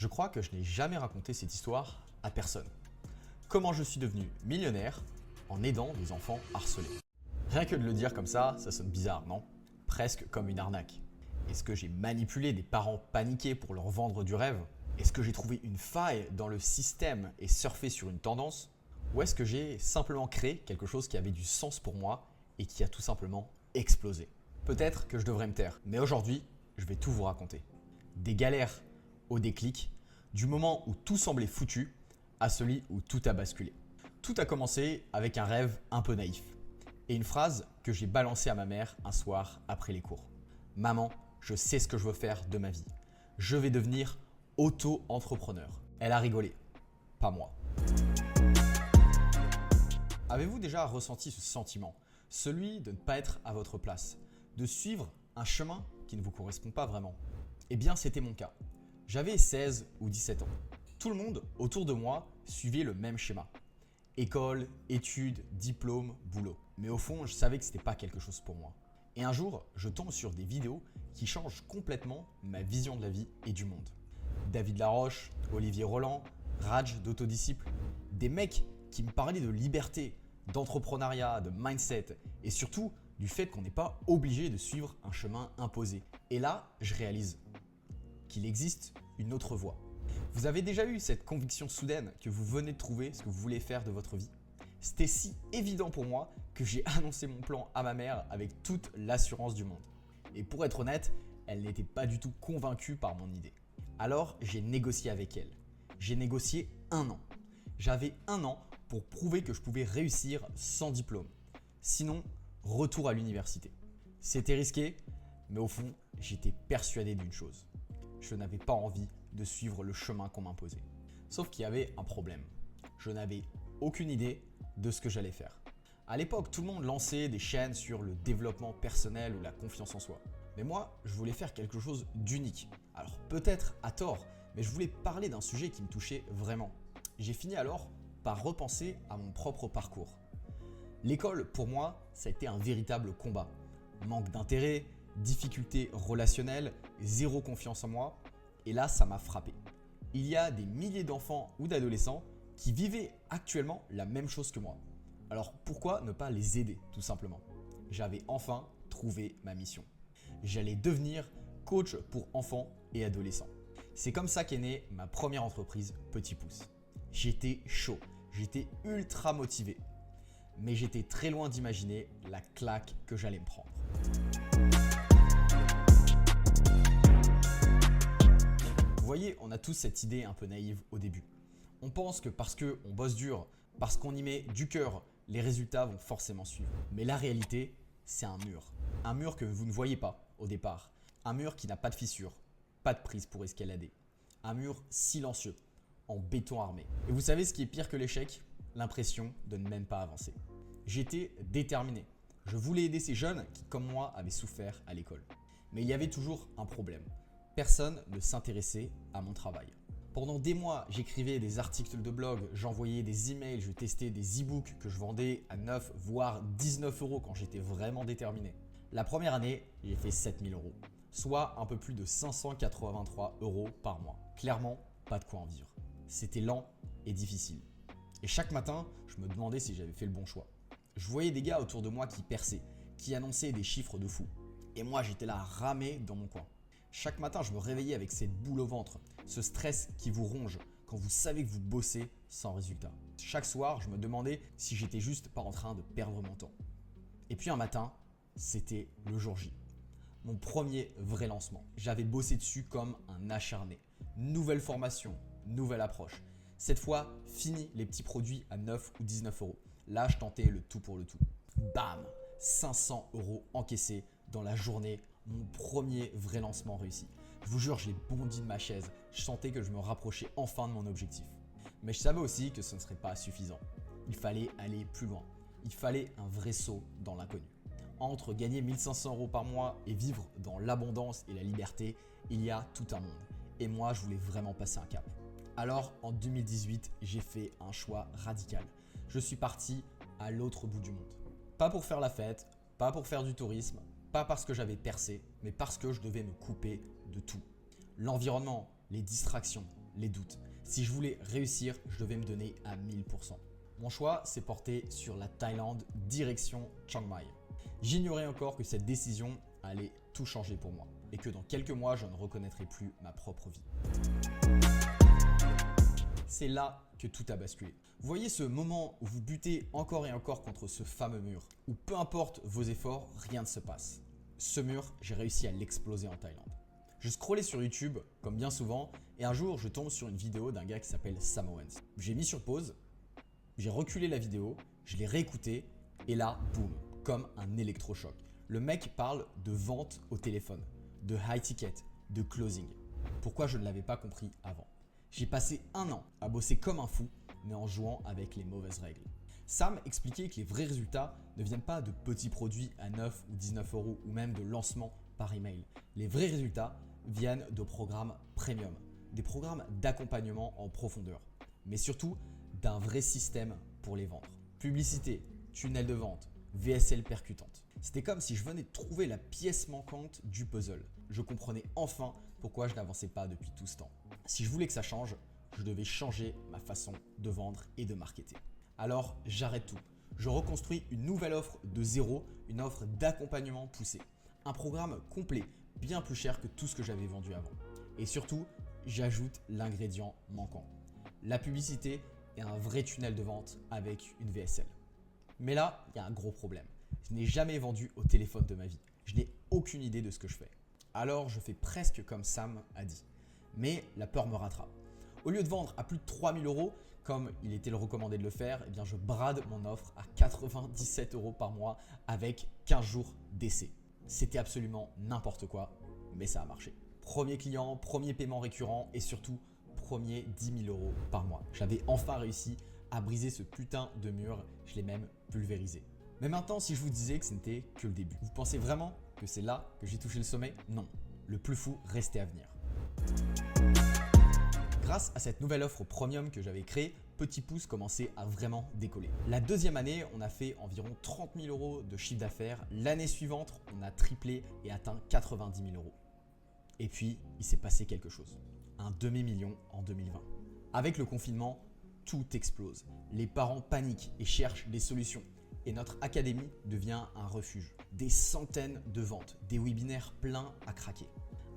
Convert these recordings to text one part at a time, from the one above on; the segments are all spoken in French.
Je crois que je n'ai jamais raconté cette histoire à personne. Comment je suis devenu millionnaire en aidant des enfants harcelés. Rien que de le dire comme ça sonne bizarre, non? Presque comme une arnaque. Est-ce que j'ai manipulé des parents paniqués pour leur vendre du rêve? Est-ce que j'ai trouvé une faille dans le système et surfé sur une tendance? Ou est-ce que j'ai simplement créé quelque chose qui avait du sens pour moi et qui a tout simplement explosé? Peut-être que je devrais me taire, mais aujourd'hui, je vais tout vous raconter. Des galères au déclic, du moment où tout semblait foutu à celui où tout a basculé. Tout a commencé avec un rêve un peu naïf et une phrase que j'ai balancée à ma mère un soir après les cours. Maman, je sais ce que je veux faire de ma vie. Je vais devenir auto-entrepreneur. Elle a rigolé, pas moi. Avez-vous déjà ressenti ce sentiment, celui de ne pas être à votre place, de suivre un chemin qui ne vous correspond pas vraiment? Eh bien, c'était mon cas. J'avais 16 ou 17 ans. Tout le monde autour de moi suivait le même schéma. École, études, diplôme, boulot. Mais au fond, je savais que ce n'était pas quelque chose pour moi. Et un jour, je tombe sur des vidéos qui changent complètement ma vision de la vie et du monde. David Laroche, Olivier Roland, Raj d'Autodisciple, des mecs qui me parlaient de liberté, d'entrepreneuriat, de mindset et surtout du fait qu'on n'est pas obligé de suivre un chemin imposé. Et là, je réalise qu'il existe une autre voie. Vous avez déjà eu cette conviction soudaine que vous venez de trouver ce que vous voulez faire de votre vie? C'était si évident pour moi que j'ai annoncé mon plan à ma mère avec toute l'assurance du monde. Et pour être honnête, elle n'était pas du tout convaincue par mon idée. Alors j'ai négocié avec elle. J'ai négocié 1 an. J'avais 1 an pour prouver que je pouvais réussir sans diplôme. Sinon, retour à l'université. C'était risqué, mais au fond, j'étais persuadé d'une chose. Je n'avais pas envie de suivre le chemin qu'on m'imposait. Sauf qu'il y avait un problème. Je n'avais aucune idée de ce que j'allais faire. À l'époque, tout le monde lançait des chaînes sur le développement personnel ou la confiance en soi. Mais moi, je voulais faire quelque chose d'unique. Alors peut-être à tort, mais je voulais parler d'un sujet qui me touchait vraiment. J'ai fini alors par repenser à mon propre parcours. L'école, pour moi, ça a été un véritable combat. Manque d'intérêt, difficultés relationnelles, zéro confiance en moi. Et là, ça m'a frappé. Il y a des milliers d'enfants ou d'adolescents qui vivaient actuellement la même chose que moi. Alors pourquoi ne pas les aider, tout simplement? J'avais enfin trouvé ma mission. J'allais devenir coach pour enfants et adolescents. C'est comme ça qu'est née ma première entreprise, Petit Pouce. J'étais chaud, j'étais ultra motivé. Mais j'étais très loin d'imaginer la claque que j'allais me prendre. Vous voyez, on a tous cette idée un peu naïve au début. On pense que parce qu'on bosse dur, parce qu'on y met du cœur, les résultats vont forcément suivre. Mais la réalité, c'est un mur. Un mur que vous ne voyez pas au départ. Un mur qui n'a pas de fissure, pas de prise pour escalader. Un mur silencieux, en béton armé. Et vous savez ce qui est pire que l'échec? L'impression de ne même pas avancer. J'étais déterminé. Je voulais aider ces jeunes qui, comme moi, avaient souffert à l'école. Mais il y avait toujours un problème. Personne ne s'intéressait à mon travail. Pendant des mois, j'écrivais des articles de blog, j'envoyais des emails, je testais des e-books que je vendais à 9 voire 19 euros quand j'étais vraiment déterminé. La première année, j'ai fait 7000 euros, soit un peu plus de 583 euros par mois. Clairement, pas de quoi en vivre. C'était lent et difficile. Et chaque matin, je me demandais si j'avais fait le bon choix. Je voyais des gars autour de moi qui perçaient, qui annonçaient des chiffres de fou. Et moi, j'étais là ramé dans mon coin. Chaque matin, je me réveillais avec cette boule au ventre, ce stress qui vous ronge quand vous savez que vous bossez sans résultat. Chaque soir, je me demandais si j'étais juste pas en train de perdre mon temps. Et puis un matin, c'était le jour J. Mon premier vrai lancement. J'avais bossé dessus comme un acharné. Nouvelle formation, nouvelle approche. Cette fois, fini les petits produits à 9 ou 19 euros. Là, je tentais le tout pour le tout. Bam! 500 euros encaissés dans la journée. Mon premier vrai lancement réussi. Je vous jure, j'ai bondi de ma chaise. Je sentais que je me rapprochais enfin de mon objectif. Mais je savais aussi que ce ne serait pas suffisant. Il fallait aller plus loin. Il fallait un vrai saut dans l'inconnu. Entre gagner 1500 euros par mois et vivre dans l'abondance et la liberté, il y a tout un monde. Et moi, je voulais vraiment passer un cap. Alors, en 2018, j'ai fait un choix radical. Je suis parti à l'autre bout du monde. Pas pour faire la fête, pas pour faire du tourisme, pas parce que j'avais percé, mais parce que je devais me couper de tout. L'environnement, les distractions, les doutes. Si je voulais réussir, je devais me donner à 1000%. Mon choix s'est porté sur la Thaïlande, direction Chiang Mai. J'ignorais encore que cette décision allait tout changer pour moi et que dans quelques mois, je ne reconnaîtrais plus ma propre vie. C'est là que tout a basculé. Vous voyez ce moment où vous butez encore et encore contre ce fameux mur, où peu importe vos efforts, rien ne se passe. Ce mur, j'ai réussi à l'exploser en Thaïlande. Je scrollais sur YouTube, comme bien souvent, et un jour, je tombe sur une vidéo d'un gars qui s'appelle Sam Owens. J'ai mis sur pause, j'ai reculé la vidéo, je l'ai réécoutée, et là, boum, comme un électrochoc. Le mec parle de vente au téléphone, de high ticket, de closing. Pourquoi je ne l'avais pas compris avant? J'ai passé un an à bosser comme un fou, mais en jouant avec les mauvaises règles. Sam expliquait que les vrais résultats ne viennent pas de petits produits à 9 ou 19 euros ou même de lancement par email. Les vrais résultats viennent de programmes premium, des programmes d'accompagnement en profondeur, mais surtout d'un vrai système pour les vendre. Publicité, tunnel de vente, VSL percutante. C'était comme si je venais de trouver la pièce manquante du puzzle. Je comprenais enfin pourquoi je n'avançais pas depuis tout ce temps. Si je voulais que ça change, je devais changer ma façon de vendre et de marketer. Alors j'arrête tout. Je reconstruis une nouvelle offre de zéro, une offre d'accompagnement poussé. Un programme complet, bien plus cher que tout ce que j'avais vendu avant. Et surtout, j'ajoute l'ingrédient manquant. La publicité et un vrai tunnel de vente avec une VSL. Mais là, il y a un gros problème. Je n'ai jamais vendu au téléphone de ma vie. Je n'ai aucune idée de ce que je fais. Alors je fais presque comme Sam a dit. Mais la peur me rattrape. Au lieu de vendre à plus de 3000 euros, comme il était le recommandé de le faire, eh bien je brade mon offre à 97 euros par mois avec 15 jours d'essai. C'était absolument n'importe quoi, mais ça a marché. Premier client, premier paiement récurrent et surtout premier 10 000 euros par mois. J'avais enfin réussi à briser ce putain de mur, je l'ai même pulvérisé. Mais maintenant, si je vous disais que ce n'était que le début, vous pensez vraiment que c'est là que j'ai touché le sommet? Non, le plus fou restait à venir. Grâce à cette nouvelle offre premium que j'avais créée, Petit Pouce commençait à vraiment décoller. La deuxième année, on a fait environ 30 000 euros de chiffre d'affaires. L'année suivante, on a triplé et atteint 90 000 euros. Et puis, il s'est passé quelque chose. Un demi-million en 2020. Avec le confinement, tout explose. Les parents paniquent et cherchent des solutions. Et notre académie devient un refuge. Des centaines de ventes, des webinaires pleins à craquer.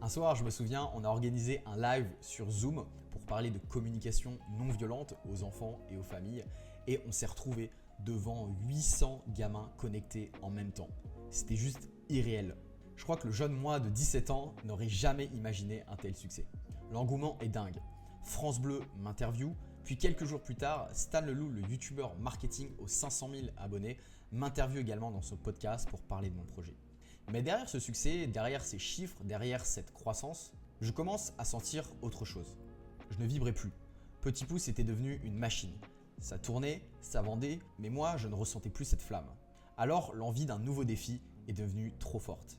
Un soir, je me souviens, on a organisé un live sur Zoom pour parler de communication non violente aux enfants et aux familles. Et on s'est retrouvé devant 800 gamins connectés en même temps. C'était juste irréel. Je crois que le jeune moi de 17 ans n'aurait jamais imaginé un tel succès. L'engouement est dingue. France Bleu m'interviewe, puis quelques jours plus tard, Stan Leloup, le youtubeur marketing aux 500 000 abonnés, m'interviewe également dans son podcast pour parler de mon projet. Mais derrière ce succès, derrière ces chiffres, derrière cette croissance, je commence à sentir autre chose. Je ne vibrais plus. Petit Pouce était devenu une machine. Ça tournait, ça vendait, mais moi je ne ressentais plus cette flamme. Alors l'envie d'un nouveau défi est devenue trop forte.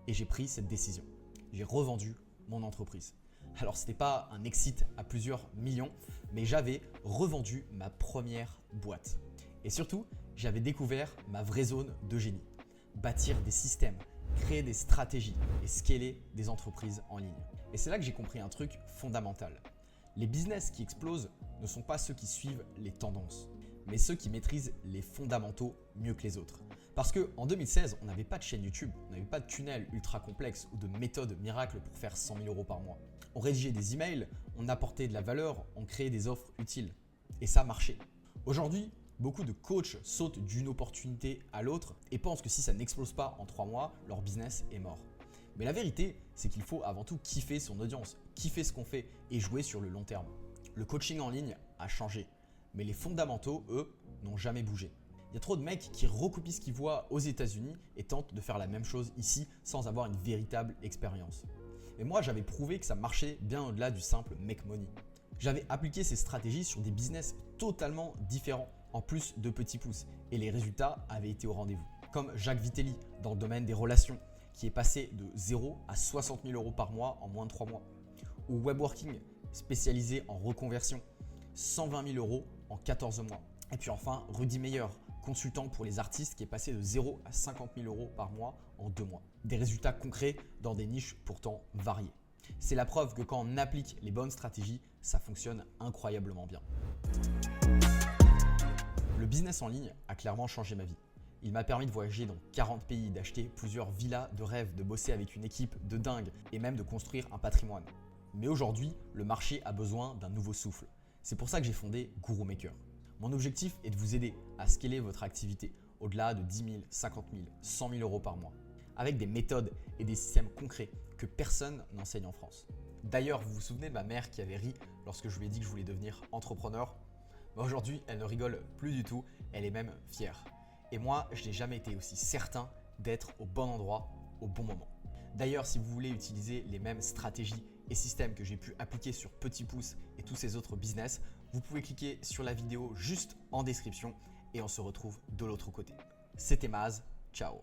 Et j'ai pris cette décision. J'ai revendu mon entreprise. Alors ce n'était pas un exit à plusieurs millions, mais j'avais revendu ma première boîte. Et surtout, j'avais découvert ma vraie zone de génie. Bâtir des systèmes, créer des stratégies et scaler des entreprises en ligne. Et c'est là que j'ai compris un truc fondamental. Les business qui explosent ne sont pas ceux qui suivent les tendances, mais ceux qui maîtrisent les fondamentaux mieux que les autres. Parce qu'en 2016, on n'avait pas de chaîne YouTube, on n'avait pas de tunnel ultra complexe ou de méthode miracle pour faire 100 000 euros par mois. On rédigeait des emails, on apportait de la valeur, on créait des offres utiles. Et ça marchait. Aujourd'hui, beaucoup de coachs sautent d'une opportunité à l'autre et pensent que si ça n'explose pas en 3 mois, leur business est mort. Mais la vérité, c'est qu'il faut avant tout kiffer son audience, kiffer ce qu'on fait et jouer sur le long terme. Le coaching en ligne a changé, mais les fondamentaux, eux, n'ont jamais bougé. Il y a trop de mecs qui recopient ce qu'ils voient aux États-Unis et tentent de faire la même chose ici sans avoir une véritable expérience. Mais moi, j'avais prouvé que ça marchait bien au-delà du simple make money. J'avais appliqué ces stratégies sur des business totalement différents, en plus de Petit Pouce, et les résultats avaient été au rendez-vous. Comme Jacques Vitelli dans le domaine des relations, qui est passé de 0 à 60 000 euros par mois en moins de 3 mois. Ou Webworking, spécialisé en reconversion, 120 000 euros en 14 mois. Et puis enfin, Rudy Meyer, consultant pour les artistes qui est passé de 0 à 50 000 euros par mois en 2 mois. Des résultats concrets dans des niches pourtant variées. C'est la preuve que quand on applique les bonnes stratégies, ça fonctionne incroyablement bien. Le business en ligne a clairement changé ma vie. Il m'a permis de voyager dans 40 pays, d'acheter plusieurs villas de rêve, de bosser avec une équipe de dingue et même de construire un patrimoine. Mais aujourd'hui, le marché a besoin d'un nouveau souffle. C'est pour ça que j'ai fondé GuruMaker. Mon objectif est de vous aider à scaler votre activité au-delà de 10 000, 50 000, 100 000 euros par mois, avec des méthodes et des systèmes concrets que personne n'enseigne en France. D'ailleurs, vous vous souvenez de ma mère qui avait ri lorsque je lui ai dit que je voulais devenir entrepreneur? Aujourd'hui, elle ne rigole plus du tout, elle est même fière. Et moi, je n'ai jamais été aussi certain d'être au bon endroit, au bon moment. D'ailleurs, si vous voulez utiliser les mêmes stratégies et systèmes que j'ai pu appliquer sur Petit Pouce et tous ces autres business, vous pouvez cliquer sur la vidéo juste en description et on se retrouve de l'autre côté. C'était Maz, ciao.